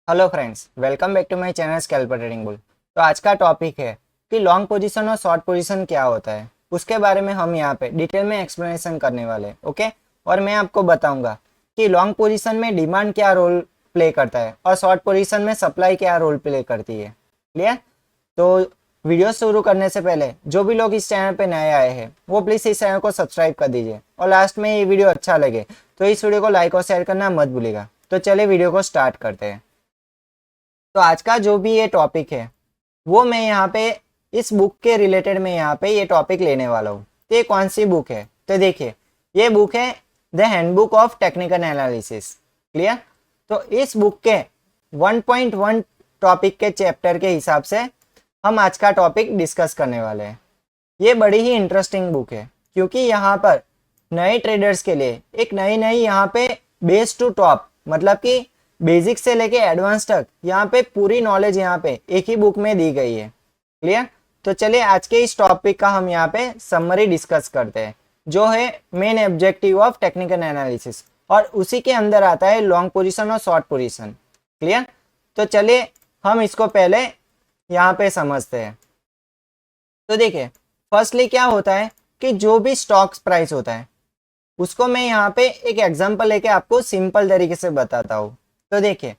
Hello friends, welcome back to my channel scalper trading bull. तो आज का topic है कि लॉन्ग पोजीशन और शॉर्ट पोजीशन क्या होता है। उसके बारे में हम यहाँ पे डिटेल में एक्सप्लेनेशन करने वाले हैं। ओके, और मैं आपको बताऊंगा कि लॉन्ग पोजीशन में डिमांड क्या रोल प्ले करता है और शॉर्ट पोजीशन में सप्लाई क्या रोल प्ले करती है। क्लियर? तो वीडियो शुरू करने से पहले जो भी लोग इस चैनल पे नए आए हैं वो प्लीज़ इस चैनल को सब्सक्राइब कर दीजिए, और लास्ट में ये वीडियो अच्छा लगे तो इस वीडियो को लाइक और शेयर करना मत भूलिएगा। तो चलिए वीडियो को स्टार्ट करते हैं। तो आज का जो भी ये टॉपिक है वो मैं यहाँ पे इस बुक के रिलेटेड में यहाँ पे ये टॉपिक लेने वाला हूँ। तो ये कौन सी बुक है? तो देखिए, ये बुक है the handbook of technical analysis. Clear? तो इस बुक के 1.1 टॉपिक के चैप्टर के हिसाब से हम आज का टॉपिक डिस्कस करने वाले हैं। ये बड़ी ही इंटरेस्टिंग बुक है क्योंकि यहाँ पर नए ट्रेडर्स के लिए एक नई नई यहाँ पे बेस टू टॉप, मतलब कि बेसिक से लेके एडवांस तक यहाँ पे पूरी नॉलेज यहाँ पे एक ही बुक में दी गई है। क्लियर? तो चलिए आज के इस टॉपिक का हम यहाँ पे समरी डिस्कस करते हैं, जो है main objective of technical analysis, और उसी के अंदर आता है लॉन्ग पोजीशन और शॉर्ट पोजीशन। क्लियर? तो चलिए हम इसको पहले यहाँ पे समझते हैं। तो देखिए, फर्स्टली क्या होता है कि जो भी स्टॉक्स प्राइस होता है उसको मैं यहाँ पे एक एग्जांपल लेके आपको सिंपल तरीके से बताता हूँ। तो देखिए,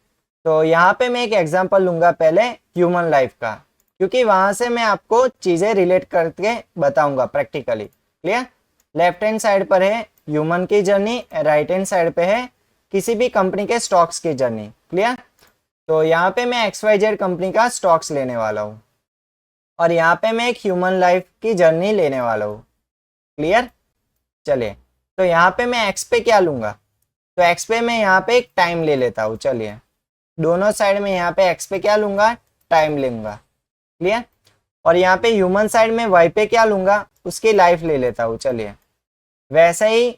तो यहाँ पे मैं एक एग्जांपल लूंगा पहले ह्यूमन लाइफ का, क्योंकि वहां से मैं आपको चीजें रिलेट करके बताऊंगा practically. Clear? Left hand side पर है ह्यूमन की जर्नी, राइट हैंड साइड पे है किसी भी कंपनी के स्टॉक्स की जर्नी। क्लियर? तो यहाँ पे मैं XYZ कंपनी का स्टॉक्स लेने वाला हूँ और यहाँ पे मैं एक ह्यूमन लाइफ की जर्नी लेने वाला हूँ। क्लियर? चलिए, तो यहाँ पे मैं एक्स पे क्या लूंगा? तो एक्स पे मैं यहाँ पे एक टाइम ले लेता हूँ। चलिए, दोनों साइड में यहाँ पे एक्स पे क्या लूंगा? टाइम लूंगा। क्लियर? और यहाँ पे ह्यूमन साइड में वाई पे क्या लूंगा? उसकी लाइफ ले लेता हूँ। चलिए, वैसे ही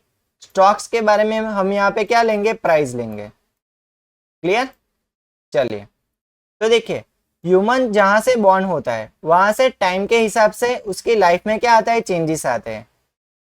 स्टॉक्स के बारे में हम यहाँ पे क्या लेंगे? प्राइस लेंगे। क्लियर? चलिए, तो देखिए, ह्यूमन जहां से बॉर्न होता है वहां से टाइम के हिसाब से उसकी लाइफ में क्या आता है? चेंजेस आते हैं।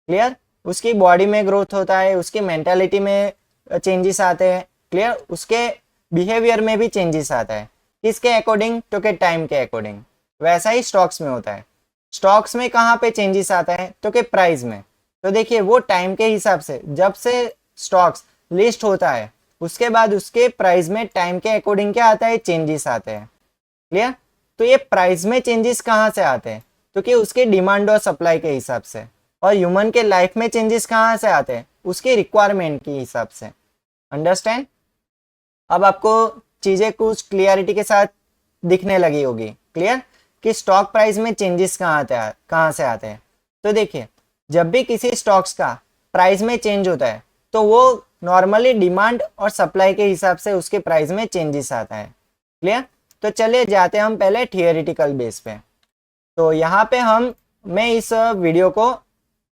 क्लियर? उसकी बॉडी में ग्रोथ होता है, उसकी मेंटालिटी में चेंजेस आते हैं। क्लियर? उसके बिहेवियर में भी चेंजेस आता है। किसके अकॉर्डिंग? तो के टाइम के अकॉर्डिंग। वैसा ही स्टॉक्स में होता है। स्टॉक्स में कहाँ पे चेंजेस आता है? तो के प्राइस में। तो देखिए, वो टाइम के हिसाब से जब से स्टॉक्स लिस्ट होता है उसके बाद उसके प्राइस में टाइम के अकॉर्डिंग क्या आता है? चेंजेस आते हैं। क्लियर? तो ये प्राइस में चेंजेस कहाँ से आते हैं? तो कि उसके डिमांड और सप्लाई के हिसाब से। और ह्यूमन के लाइफ में चेंजेस कहाँ से आते हैं? उसकी रिक्वायरमेंट के हिसाब से। अंडरस्टैंड? अब आपको चीजें कुछ क्लियरिटी के साथ दिखने लगी होगी। क्लियर? कि स्टॉक प्राइस में चेंजेस कहाँ से आते हैं। तो देखिए, जब भी किसी स्टॉक्स का प्राइस में चेंज होता है तो वो नॉर्मली डिमांड और सप्लाई के हिसाब से उसके प्राइस में चेंजेस आता है। क्लियर? तो चलिए जाते हैं हम पहले थियोरिटिकल बेस पे। तो यहाँ पे मैं इस वीडियो को,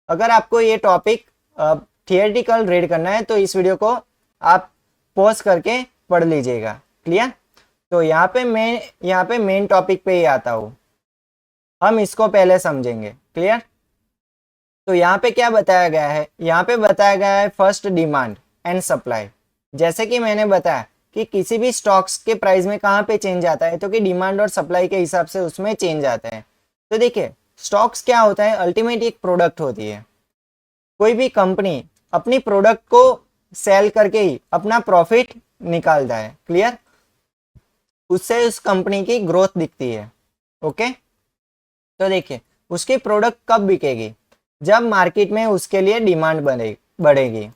अगर आपको ये टॉपिक थियोरेटिकल रीड करना है तो इस वीडियो को आप पॉज करके पढ़ लीजिएगा। क्लियर? तो यहाँ पे मेन टॉपिक पे ही आता हूँ, हम इसको पहले समझेंगे। क्लियर? तो यहाँ पे क्या बताया गया है? यहाँ पे बताया गया है फर्स्ट डिमांड एंड सप्लाई। जैसे कि मैंने बताया कि किसी भी स्टॉक्स के प्राइस में कहाँ पे चेंज आता है? तो कि डिमांड और सप्लाई के हिसाब से उसमें चेंज आता है। तो देखिए, स्टॉक्स क्या होता है? अल्टीमेट एक प्रोडक्ट होती है। कोई भी कंपनी अपनी प्रोडक्ट को सेल करके ही अपना प्रॉफिट निकालता है। क्लियर? उससे उस कंपनी की ग्रोथ दिखती है। ओके, तो देखिए, उसकी प्रोडक्ट कब बिकेगी? जब मार्केट में उसके लिए डिमांड बढ़ेगी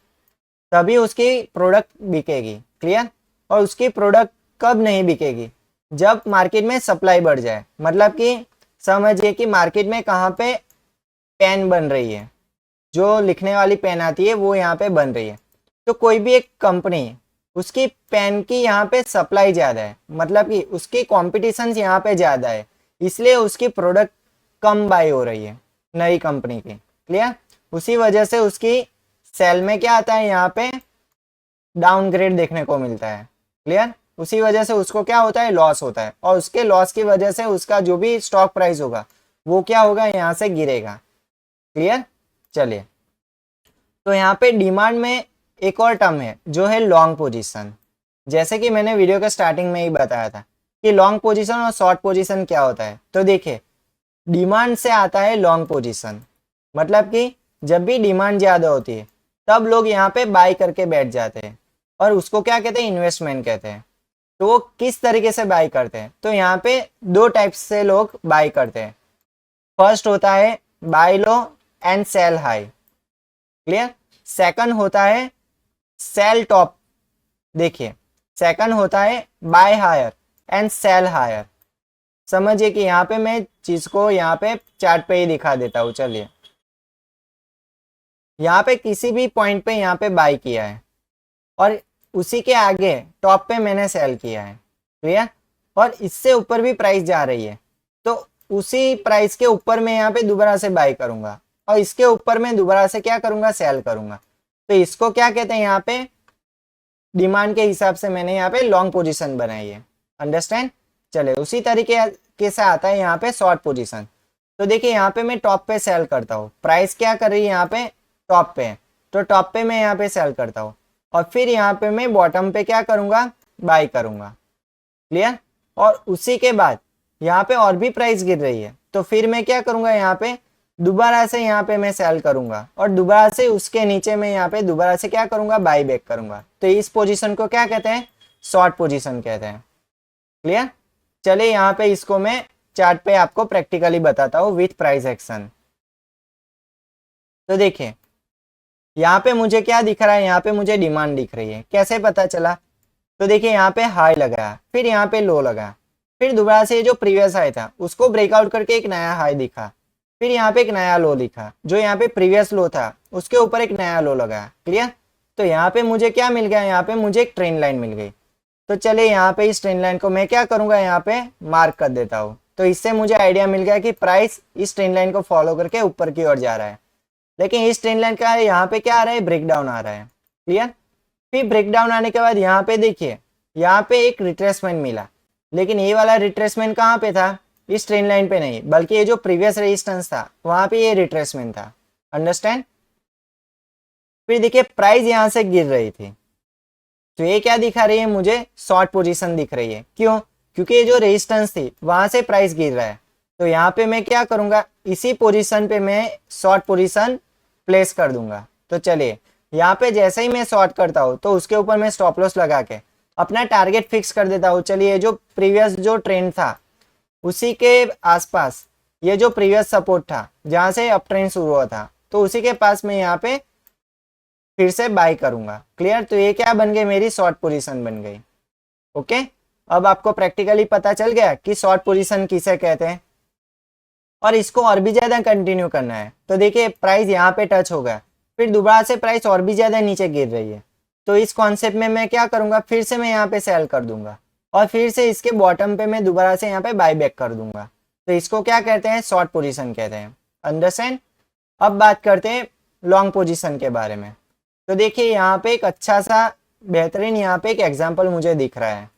तभी उसकी प्रोडक्ट बिकेगी। क्लियर? और उसकी प्रोडक्ट कब नहीं बिकेगी? जब मार्केट में सप्लाई बढ़ जाए। मतलब कि समझिए कि मार्केट में कहाँ पे पेन बन रही है, जो लिखने वाली पेन आती है वो यहाँ पे बन रही है। तो कोई भी एक कंपनी, उसकी पेन की यहाँ पे सप्लाई ज़्यादा है, मतलब कि उसकी कॉम्पिटिशन यहाँ पे ज़्यादा है, इसलिए उसकी प्रोडक्ट कम बाई हो रही है नई कंपनी की। क्लियर? उसी वजह से उसकी सेल में क्या आता है? यहाँ पे डाउनग्रेड देखने को मिलता है। क्लियर? उसी वजह से उसको क्या होता है? लॉस होता है, और उसके लॉस की वजह से उसका जो भी स्टॉक प्राइस होगा वो क्या होगा? यहाँ से गिरेगा। क्लियर? चलिए, तो यहाँ पे डिमांड में एक और टर्म है जो है लॉन्ग पोजीशन। जैसे कि मैंने वीडियो के स्टार्टिंग में ही बताया था कि लॉन्ग पोजीशन और शॉर्ट पोजीशन क्या होता है। तो देखिए, डिमांड से आता है लॉन्ग पोजीशन, मतलब कि जब भी डिमांड ज़्यादा होती है तब लोग यहाँ पे बाई करके बैठ जाते हैं, और उसको क्या कहते हैं, इन्वेस्टमेंट कहते हैं। तो वो किस तरीके से बाई करते हैं, तो यहाँ पे दो टाइप से लोग बाई करते हैं। फर्स्ट होता है buy low and sell high, clear. Second होता है सेल टॉप। देखिए, सेकंड होता है buy higher and sell higher. समझिए कि यहाँ पे मैं चीज को यहाँ पे चार्ट पे ही दिखा देता हूँ। चलिए, यहाँ पे किसी भी पॉइंट पे यहाँ पे बाय किया है और उसी के आगे टॉप पे मैंने सेल किया है, क्लियर। और इससे ऊपर भी प्राइस जा रही है तो उसी प्राइस के ऊपर मैं यहाँ पे दोबारा से बाय करूंगा और इसके ऊपर मैं दोबारा से क्या करूंगा, सेल करूंगा। तो इसको क्या कहते हैं, यहाँ पे डिमांड के हिसाब से मैंने यहाँ पे लॉन्ग पोजीशन बनाई है। अंडरस्टैंड। चले, उसी तरीके से आता है यहाँ पे शॉर्ट पोजीशन। तो देखिए, यहाँ पे मैं टॉप पे सेल करता हूँ, प्राइस क्या कर रही है यहाँ पे, टॉप पे है, तो टॉप पे मैं यहाँ पे सेल करता हूँ और फिर यहाँ पे मैं बॉटम पे क्या करूंगा, बाय करूंगा, क्लियर। और उसी के बाद यहाँ पे और भी प्राइस गिर रही है तो फिर मैं क्या करूंगा, यहाँ पे दोबारा से यहाँ पे मैं सेल करूंगा और दोबारा से उसके नीचे मैं यहाँ पे दोबारा से क्या करूंगा, बाई बैक करूंगा। तो इस पोजीशन को क्या कहते हैं, शॉर्ट पोजीशन कहते हैं, क्लियर। चलिए, यहाँ पे इसको मैं चार्ट पे आपको प्रैक्टिकली बताता हूँ विथ प्राइस एक्शन। तो देखिए, यहाँ पे मुझे क्या दिख रहा है, यहाँ पे मुझे डिमांड दिख रही है। कैसे पता चला, तो देखिए यहाँ पे हाई लगाया, फिर यहाँ पे लो लगाया, फिर दोबारा से जो प्रीवियस हाई था उसको ब्रेकआउट करके एक नया हाई दिखा, फिर यहाँ पे एक नया लो लिखा, जो यहाँ पे प्रीवियस लो था उसके ऊपर एक नया लो लगाया, क्लियर। तो यहाँ पे मुझे क्या मिल गया, यहाँ पे मुझे एक ट्रेंड लाइन मिल गई। तो चलिए, यहाँ पे इस ट्रेंड लाइन को मैं क्या करूंगा, यहाँ पे मार्क कर देता हूँ। तो इससे मुझे आइडिया मिल गया कि प्राइस इस ट्रेंड लाइन को फॉलो करके ऊपर की ओर जा रहा है। लेकिन इस ट्रेंड लाइन का यहाँ पे क्या आ रहा है, ब्रेकडाउन आ रहा है, क्लियर। फिर ब्रेकडाउन आने के बाद यहाँ पे देखिए, यहाँ पे एक रिट्रेसमेंट मिला, लेकिन ये वाला रिट्रेसमेंट कहाँ पे था, इस ट्रेंड लाइन पे नहीं, बल्कि ये जो प्रीवियस रेजिस्टेंस था वहां पे ये रिट्रेसमेंट था। अंडरस्टैंड। फिर देखिए, प्राइस यहाँ से गिर रही थी तो ये क्या दिखा रही है, मुझे शॉर्ट पोजीशन दिख रही है। क्यों, क्योंकि ये जो रेजिस्टेंस थी वहां से प्राइस गिर रहा है। तो यहाँ पे मैं क्या करूंगा, इसी पोजीशन पे मैं शॉर्ट पोजीशन प्लेस कर दूंगा। तो चलिए, यहाँ पे जैसे ही मैं शॉर्ट करता हूँ तो उसके ऊपर मैं स्टॉप लॉस लगा के अपना टारगेट फिक्स कर देता हूँ। चलिए, जो प्रीवियस जो ट्रेंड था उसी के आसपास ये जो प्रीवियस सपोर्ट था जहां से अप ट्रेंड शुरू हुआ था, तो उसी के पास मैं यहाँ पे फिर से बाय करूंगा, क्लियर। तो ये क्या बन गई, मेरी शॉर्ट पोजीशन बन गई। ओके, अब आपको प्रैक्टिकली पता चल गया कि शॉर्ट पोजीशन किसे कहते हैं। और इसको और भी ज्यादा कंटिन्यू करना है तो देखिए, प्राइस यहाँ पे टच हो गया, फिर दोबारा से प्राइस और भी ज्यादा नीचे गिर रही है। तो इस कॉन्सेप्ट में मैं क्या करूंगा, फिर से मैं यहाँ पे सेल कर दूंगा और फिर से इसके बॉटम पे मैं दोबारा से यहाँ पे बाय बैक कर दूंगा। तो इसको क्या कहते हैं, शॉर्ट पोजीशन कहते हैं। अंडरस्टैंड। अब बात करते हैं लॉन्ग पोजीशन के बारे में। तो देखिए, यहाँ पे एक अच्छा सा बेहतरीन यहाँ पे एक एग्जाम्पल मुझे दिख रहा है।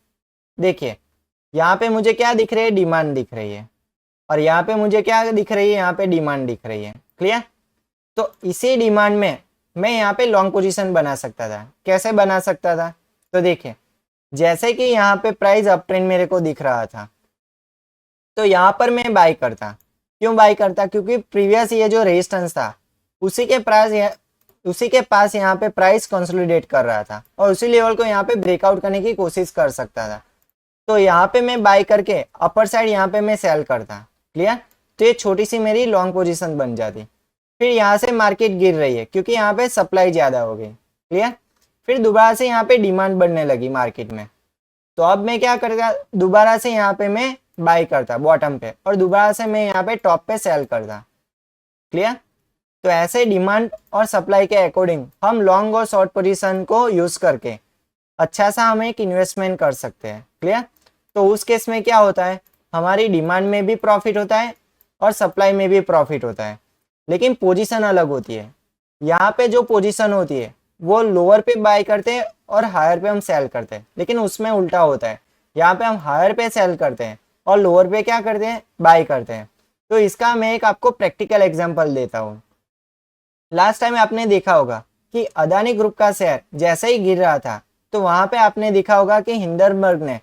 देखिए, यहाँ पे मुझे क्या दिख रही है, डिमांड दिख रही है, और यहाँ पे मुझे क्या दिख रही है, यहाँ पे डिमांड दिख रही है, क्लियर। तो इसी डिमांड में मैं यहाँ पे लॉन्ग पोजीशन बना सकता था। कैसे बना सकता था, तो देखिए, जैसे कि यहाँ पे प्राइस अप ट्रेंड मेरे को दिख रहा था तो यहाँ पर मैं बाय करता। क्यों बाय करता, क्योंकि प्रीवियस ये जो रेजिस्टेंस था उसी के पास यहाँ पे प्राइस कंसोलिडेट कर रहा था और उसी लेवल को यहाँ पे ब्रेकआउट करने की कोशिश कर सकता था। तो यहाँ पे मैं बाय करके अपर साइड यहाँ पे मैं सेल करता, क्लियर। तो ये छोटी सी मेरी लॉन्ग पोजीशन बन जाती। फिर यहाँ से मार्केट गिर रही है क्योंकि यहाँ पे सप्लाई ज्यादा हो गई, क्लियर। फिर दोबारा से यहाँ पे डिमांड बढ़ने लगी मार्केट में, तो अब मैं क्या करता, दोबारा से यहाँ पे मैं बाय करता बॉटम पे और दोबारा से मैं यहाँ पे टॉप पे सेल करता, क्लियर। तो ऐसे डिमांड और सप्लाई के अकॉर्डिंग हम लॉन्ग और शॉर्ट पोजीशन को यूज करके अच्छा सा हम एक इन्वेस्टमेंट कर सकते हैं, क्लियर। तो उस केस में क्या होता है, हमारी डिमांड में भी प्रॉफिट होता है और सप्लाई में भी प्रॉफिट होता है, लेकिन पोजीशन अलग होती है। यहाँ पे जो पोजीशन होती है वो लोअर पे बाय करते हैं और हायर पे हम सेल करते हैं, लेकिन उसमें उल्टा होता है। यहाँ पे हम हायर पे सेल करते हैं और लोअर पे क्या करते हैं, बाय करते हैं। तो इसका मैं एक आपको प्रैक्टिकल एग्जांपल देता हूँ। लास्ट टाइम आपने देखा होगा कि अदानी ग्रुप का शेयर जैसे ही गिर रहा था तो वहां पे आपने देखा होगा कि हिंडनबर्ग ने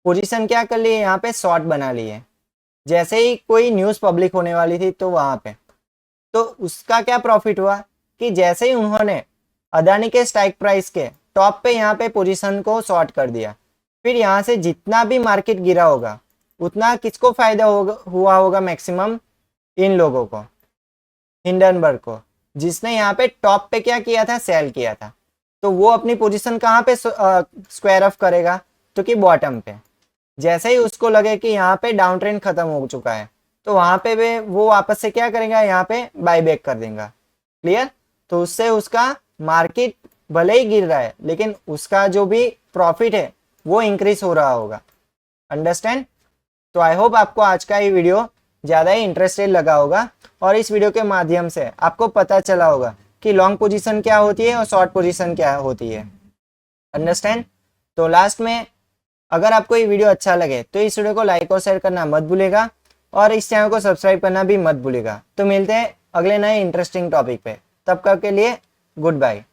पोजीशन क्या कर ली है, यहाँ पे शॉर्ट बना ली है। जैसे ही कोई न्यूज़ पब्लिक होने वाली थी तो वहां पे तो उसका क्या प्रॉफिट हुआ कि जैसे ही उन्होंने अदानी के स्ट्राइक प्राइस के टॉप पे यहाँ पे पोजीशन को शॉर्ट कर दिया, फिर यहाँ से जितना भी मार्केट गिरा होगा उतना किसको फायदा हुआ होगा मैक्सिमम? इन लोगों को, हिंडनबर्ग को, जिसने यहाँ पे टॉप पे क्या किया था, सेल किया था। तो वो अपनी पोजीशन कहाँ पे स्क्वायर ऑफ करेगा? तो कि बॉटम पे। जैसे ही उसको लगे कि यहाँ पे डाउन ट्रेंड खत्म हो चुका है तो वहां पे वो वापस से क्या करेगा, यहाँ पे बाय बैक कर देगा। क्लियर? तो उससे उसका मार्केट भले ही गिर रहा है लेकिन उसका जो भी प्रॉफिट है वो इंक्रीज हो रहा होगा। अंडरस्टैंड? तो आई होप आपको आज का ये वीडियो ज़्यादा ही इंटरेस्टेड लगा होगा और इस वीडियो के माध्यम से आपको पता चला होगा कि लॉन्ग पोजीशन क्या होती है और शॉर्ट पोजीशन क्या होती है। अंडरस्टैंड? तो लास्ट में अगर आपको ये वीडियो अच्छा लगे तो इस वीडियो को लाइक और शेयर करना मत भूलेगा और इस चैनल को सब्सक्राइब करना भी मत भूलेगा। तो मिलते हैं अगले नए इंटरेस्टिंग टॉपिक पे, तब तक के लिए गुड बाय।